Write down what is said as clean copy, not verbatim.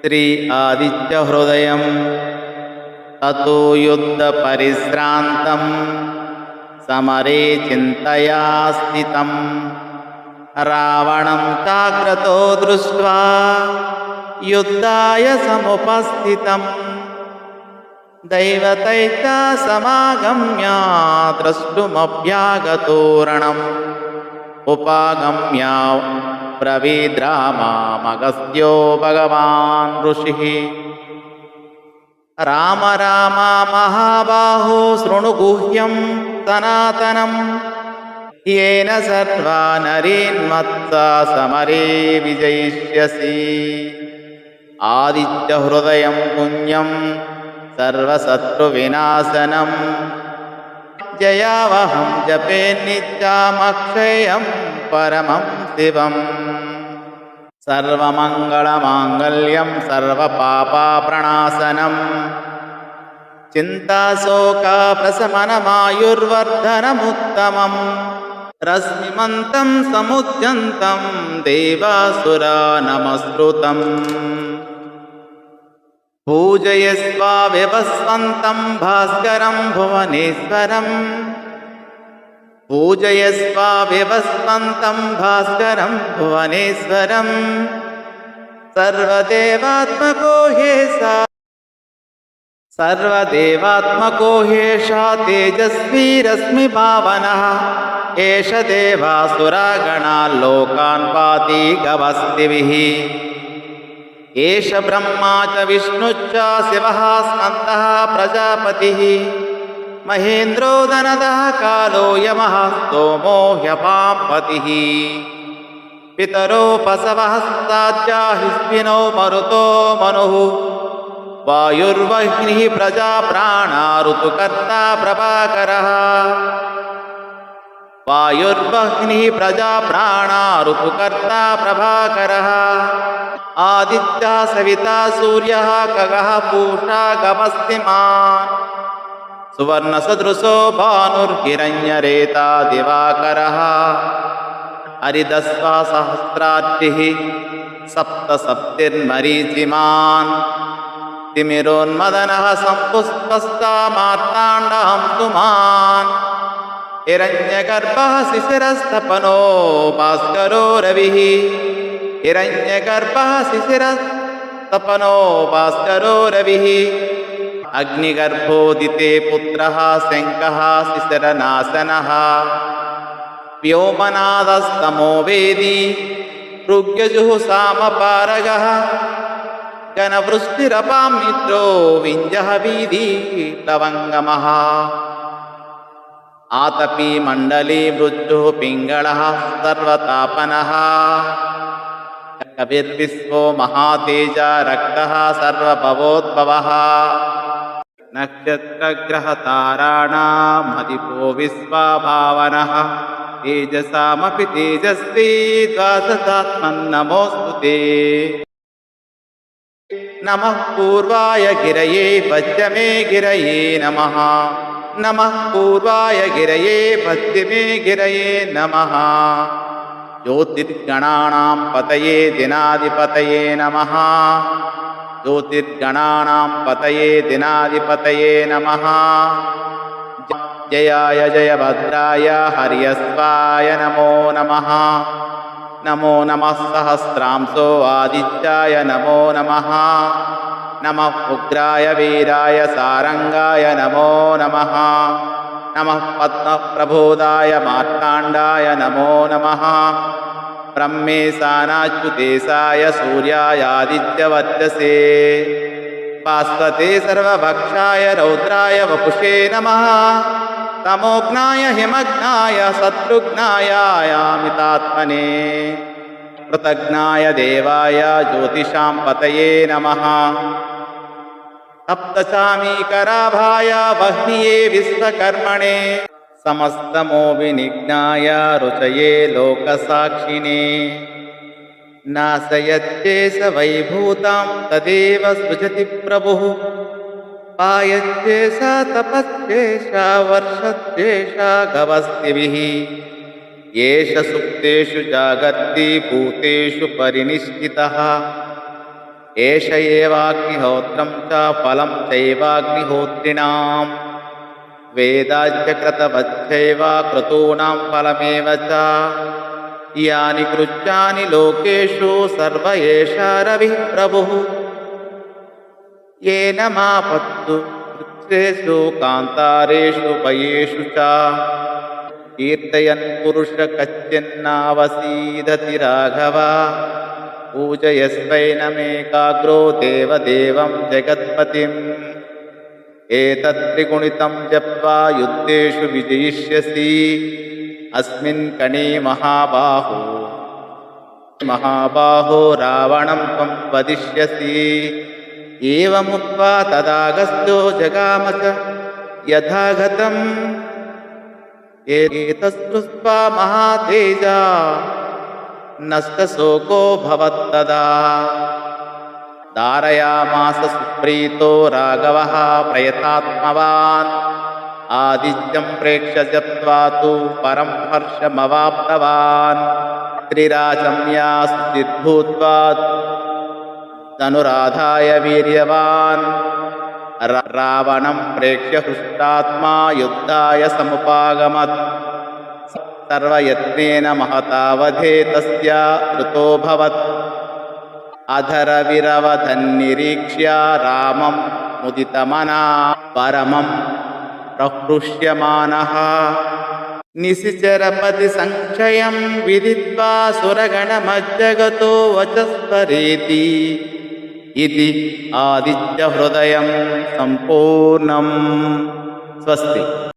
श्री आदित्यहृदयं ततो युद्धपरिश्रान्तं समरे चिन्तया स्थितं रावणं चाग्रतो दृष्ट्वा युद्धाय समुपस्थितं दैवतैश्च समागम्य द्रष्टुमभ्यागतोरणम् उपागम्य ब्रवीद्रामामगस्त्यो भगवान् ऋषिः राम राम महाबाहो शृणु गुह्यं सनातनं येन सर्वा नरीन्मत्सा समरे विजयिष्यसि आदित्यहृदयं पुण्यं सर्वशत्रुविनाशनं जयावहं जपे नित्यामक्षयं परमं शिवम् सर्वमङ्गलमाङ्गल्यं सर्वपापप्रणाशनं चिन्ताशोकप्रशमनमायुर्वर्धनमुत्तमम् रश्मिमन्तं समुद्यन्तं देवासुरा नमस्कृतम् पूजयस्व विवस्वन्तं भास्करं भुवनेश्वरम् पूजयस्व विवस्वन्तं भास्करं भुवनेश्वरम् सर्वदेवात्मको ह्येषा तेजस्वी रश्मिभावनः एष देवासुरागणान् लोकान् पाति गवस्तिभिः एष ब्रह्मा च विष्णुश्च शिवः स्कन्दः प्रजापतिः महेन्द्रो दनदः कालो यमः सोमो ह्यपापतिः पितरो पशवः साज्या हिस्विनो मरुतो मनुः वायुर्वह्निः प्रजाप्राणा ऋतुकर्ता प्रभाकरः वायुर्वह्निः प्रजाप्राणा ऋतुकर्ता प्रभाकरः आदित्यः सविता सूर्यः खगः पूषा गमस्तिमान् सुवर्णसदृशो भानुर्हिरण्यरेता दिवाकरः हरिदस्वा सहस्रार्चिः सप्तसप्तिर्मरीचिमान् तिमिरोन्मदनः सम्पुष्पस्ता मार्ताण्डहंसुमान् हिरण्यगर्भः शिशिरस्तपनो भास्करो रविः हिरण्यगर्भः शिशिरस्तपनो भास्करो रविः अग्निगर्भोदिते पुत्रः शङ्खः शिशिरनाशनः व्योमनादस्तमो वेदी ऋग्यजुः गणवृष्टिरपां मित्रो विञ्जः वीदी प्लवङ्गमः आतपी मण्डली मृत्युः पिङ्गळः सर्वतापनः कविर्विश्वो महातेज रक्तः सर्वभवोद्भवः नक्षत्रग्रहताराणामधिपो विश्वभावनः तेजसामपि तेजस्वी द्वादशात्मन्नमोऽस्तु ते नमः पूर्वाय गिरये पश्चिमे गिरये नमः नमः पूर्वाय गिरये पश्चिमे गिरये नमः ज्योतिर्गणानां पतये दिनाधिपतये नमः ज्योतिर्गणानां पतये दिनाधिपतये नमः जयाय जयभद्राय हर्यस्वाय नमो नमः नमो नमः सहस्रांशो आदित्याय नमो नमः नमः उग्राय वीराय सारंगाय नमो नमः नमः पद्मप्रबोधाय मार्ताण्डाय नमो नमः ब्रह्मेशानाच्युतेशाय सूर्याय आदित्यवर्चसे भास्वते सर्वभक्षाय रौद्राय वपुषे नमः तमोघ्नाय हिमघ्नाय शत्रुघ्नाय अमितात्मने कृतघ्नाय देवाय ज्योतिषां पतये नमः सप्तचामीकराभाय वह्निये विश्वकर्मणे समस्तमो विनिघ्नाय रुचये लोकसाक्षिणे नाशयच्चेष वैभूतां तदेव सृजति प्रभुः पायच्चेष तपश्चेष वर्षच्चेष गवस्तिभिः येष सुप्तेषु जागर्ति भूतेषु परिनिष्ठितः एष एवाग्निहोत्रं च फलं चैवाग्निहोत्रिणां वेदाच्च क्रतवच्चैव क्रतूणां फलमेव च यानि कृत्यानि लोकेषु सर्व एष रविः प्रभुः येन मापत्सु कृत्सेषु कान्तारेषु पयेषु च कीर्तयन् पुरुष कश्चिन्नावसीदति राघव पूजयस्वैनमेकाग्रो देवदेवं जगत्पतिम् एतत्त्रिगुणितं जप्त्वा युद्धेषु विजयिष्यसि अस्मिन् कणे महाबाहो रावणं त्वं वदिष्यसि एवमुक्त्वा तदागस्त्यो जगाम च यथागतम् एतत्सृष्ट्वा महातेजा नष्टशोको भवत्तदा धारयामास सुप्रीतो राघवः प्रयतात्मवान् आदित्यं प्रेक्ष्य जप्त्वा तु परं हर्षमवाप्तवान् त्रिराचम्या सुचिद्भूत्वा धनुराधाय वीर्यवान् रावणं प्रेक्ष्य हृष्टात्मा युद्धाय समुपागमत् सर्वयत्नेन महतावधे तस्य कृतोऽभवत् अधरविरवधन्निरीक्ष्य रामं मुदितमना परमं प्रहृष्यमानः निशिचरपति संक्षयं विदित्वा सुरगणमज्जगतो वचस्परेति इति आदित्यहृदयं सम्पूर्णम्। स्वस्ति।